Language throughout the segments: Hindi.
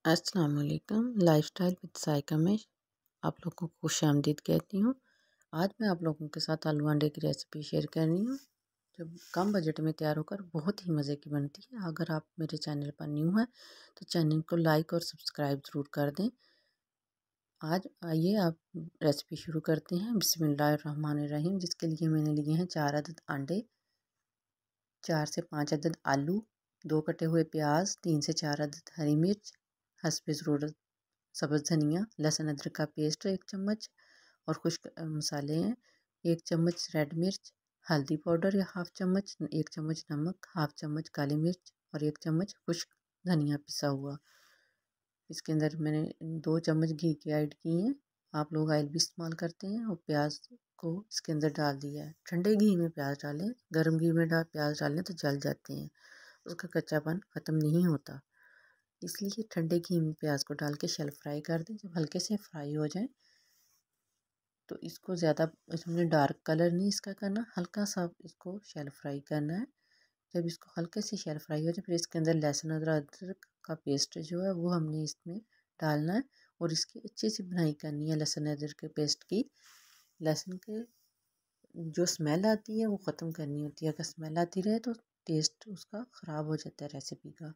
अस्सलाम वालेकुम। लाइफस्टाइल विद साइका में आप लोगों को खुशामदीद कहती हूँ। आज मैं आप लोगों के साथ आलू अंडे की रेसिपी शेयर कर रही हूँ जो कम बजट में तैयार होकर बहुत ही मज़े की बनती है। अगर आप मेरे चैनल पर न्यू हैं तो चैनल को लाइक और सब्सक्राइब ज़रूर कर दें। आज आइए आप रेसिपी शुरू करते हैं। बिस्मिल्लाहिर्रहमानिर्रहीम। जिसके लिए मैंने लिए हैं 4 अदद अंडे, 4 से 5 अदद आलू, 2 कटे हुए प्याज, 3 से 4 अदद हरी मिर्च, हस्बे ज़रूरत सब्ज़ धनिया, लहसुन अदरक का पेस्ट 1 चम्मच और खुश्क मसाले हैं 1 चम्मच रेड मिर्च, हल्दी पाउडर या हाफ़ चम्मच, 1 चम्मच नमक, हाफ़ चम्मच काली मिर्च और 1 चम्मच खुश्क धनिया पिसा हुआ। इसके अंदर मैंने 2 चम्मच घी के ऐड किए हैं। आप लोग ऑयल भी इस्तेमाल करते हैं। और प्याज को इसके अंदर डाल दिया है। ठंडे घी में प्याज डालें, गर्म घी में प्याज डालें तो जल जाते हैं, उसका कच्चापन ख़त्म नहीं होता। इसलिए ठंडे घी में प्याज को डाल के शैलो फ्राई कर दें। जब हल्के से फ्राई हो जाए तो इसको ज़्यादा इसमें डार्क कलर नहीं इसका करना, हल्का सा इसको शैलो फ्राई करना है। जब इसको हल्के से शैलो फ्राई हो जाए फिर इसके अंदर लहसुन अदरक का पेस्ट जो है वो हमने इसमें डालना है और इसकी अच्छी सी बुनाई करनी है। लहसुन अदरक के पेस्ट की लहसुन के जो स्मेल आती है वो ख़त्म करनी होती है। अगर स्मेल आती रहे तो टेस्ट उसका ख़राब हो जाता है रेसिपी का।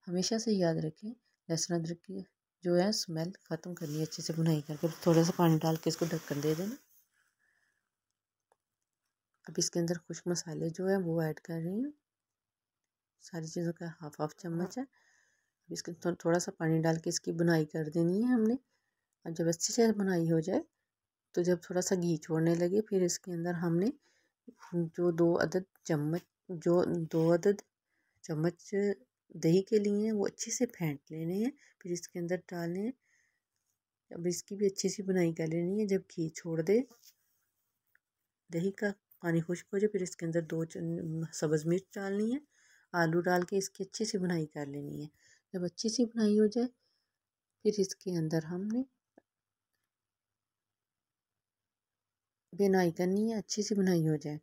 हमेशा से याद रखें लहसुन अदरक की जो है स्मेल ख़त्म करनी है अच्छे से बुनाई करके। थोड़ा सा पानी डाल के इसको ढक्कन दे देना। अब इसके अंदर कुछ मसाले जो है वो ऐड कर रही हूँ। सारी चीज़ों का हाफ चम्मच है। अब इसके थोड़ा सा पानी डाल के इसकी बुनाई कर देनी है हमने। और जब अच्छी से बुनाई हो जाए तो जब थोड़ा सा घी छोड़ने लगे फिर इसके अंदर हमने जो 2 अदद चम्मच दही के लिए हैं वो अच्छे से फेंट लेने हैं। फिर इसके अंदर डालने हैं। अब इसकी भी अच्छी सी बुनाई कर लेनी है। जब घी छोड़ दे, दही का पानी खुश्क हो जाए फिर इसके अंदर 2 सब्ज़ मिर्च डालनी है। आलू डाल के इसकी अच्छी सी बुनाई कर लेनी है। जब अच्छी सी बुनाई हो जाए फिर इसके अंदर हमने बुनाई करनी है। अच्छी सी बुनाई हो जाए,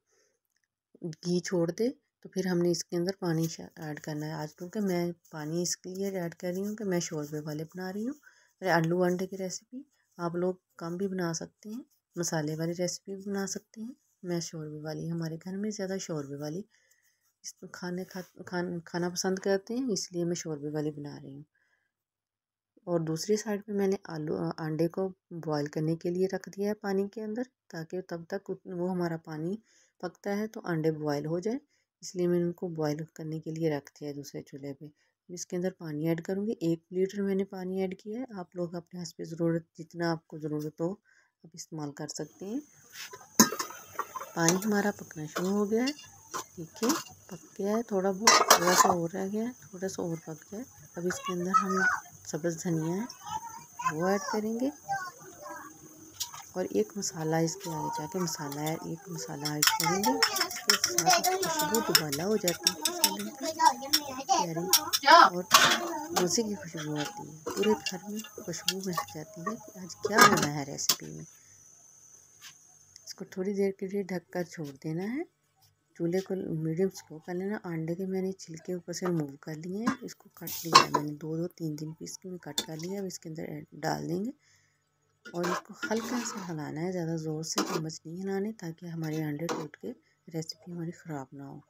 घी छोड़ दे तो फिर हमने इसके अंदर पानी ऐड करना है। आज क्योंकि मैं पानी इसके लिए ऐड कर रही हूँ कि मैं शोरबे वाले बना रही हूँ आलू अंडे की रेसिपी। आप लोग कम भी बना सकते हैं, मसाले वाली रेसिपी भी बना सकते हैं। मैं शोरबे वाली, हमारे घर में ज़्यादा शोरबे वाली खाना पसंद करते हैं, इसलिए मैं शोरबे वाली बना रही हूँ। और दूसरी साइड पे मैंने अंडे को बॉईल करने के लिए रख दिया है पानी के अंदर, ताकि तब तक वो हमारा पानी पकता है तो अंडे बॉईल हो जाए। इसलिए मैंने उनको बॉईल करने के लिए रख दिया है दूसरे चूल्हे पे। इसके अंदर पानी ऐड करूँगी। 1 लीटर मैंने पानी ऐड किया है। आप लोग अपने हस्ब ज़रूरत जितना आपको ज़रूरत हो आप इस्तेमाल कर सकते हैं। पानी हमारा पकना शुरू हो गया है। देखिए पक गया है, थोड़ा सा और रह गया है, थोड़ा सा और पक जाए। अब इसके अंदर हम सब्ज़ धनिया है वो ऐड करेंगे और एक मसाला इसके आगे जाके एक मसाला ऐड करेंगे। इसके साथ खुशबू दुबाला हो जाती है मसाले की, प्यारी और मज़े की खुशबू आती है। पूरे घर में खुशबू महक जाती है कि आज क्या बना है रेसिपी में। इसको थोड़ी देर के लिए ढककर छोड़ देना है। चूल्हे को मीडियम स्लो कर लेना। अंडे के मैंने छिलके ऊपर से रिमूव कर लिए हैं। इसको कट लिया है मैंने, 2-3 पीस में कट कर लिया है। अब इसके अंदर डाल देंगे और इसको हल्का सा हिलाना है, ज़्यादा ज़ोर से चम्मच नहीं हिलाने, ताकि हमारे अंडे टूट के रेसिपी हमारी ख़राब ना हो।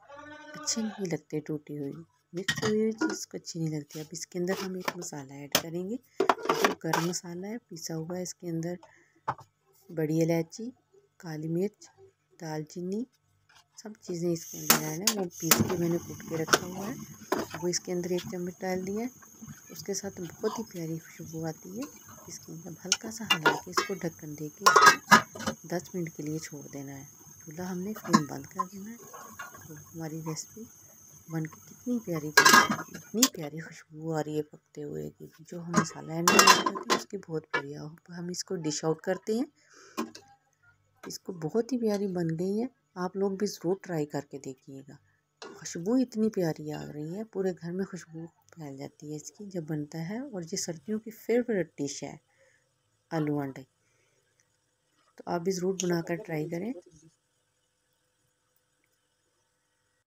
अच्छी नहीं लगती टूटी हुई, मिक्स हुई हुई चीज़ को अच्छी नहीं लगती। अब इसके अंदर हम एक मसाला ऐड करेंगे जो गर्म मसाला है पिसा हुआ है। इसके अंदर बड़ी इलायची, काली मिर्च, दालचीनी सब चीज़ें इसके अंदर ऐड है। वो पीस के मैंने कूट के रखा हुआ है, वो इसके अंदर 1 चम्मच डाल दिया है। उसके साथ बहुत ही प्यारी खुशबू आती है। इसके अंदर हल्का सा हिला के इसको ढक्कन दे के 10 मिनट के लिए छोड़ देना है। चूल्हा हमने फ्लेम बंद कर देना है। तो हमारी रेसिपी बन के कितनी प्यारी इतनी प्यारी खुशबू आ रही है पकते हुए कि जो हम मसाला ऐड करते हैं उसकी बहुत बढ़िया। हम इसको डिश आउट करते हैं। इसको बहुत ही प्यारी बन गई है। आप लोग भी ज़रूर ट्राई करके देखिएगा। खुशबू इतनी प्यारी आ रही है, पूरे घर में खुशबू फैल जाती है इसकी जब बनता है। और ये सर्दियों की फेवरेट डिश है आलू अंडे। तो आप भी ज़रूर बनाकर ट्राई करें।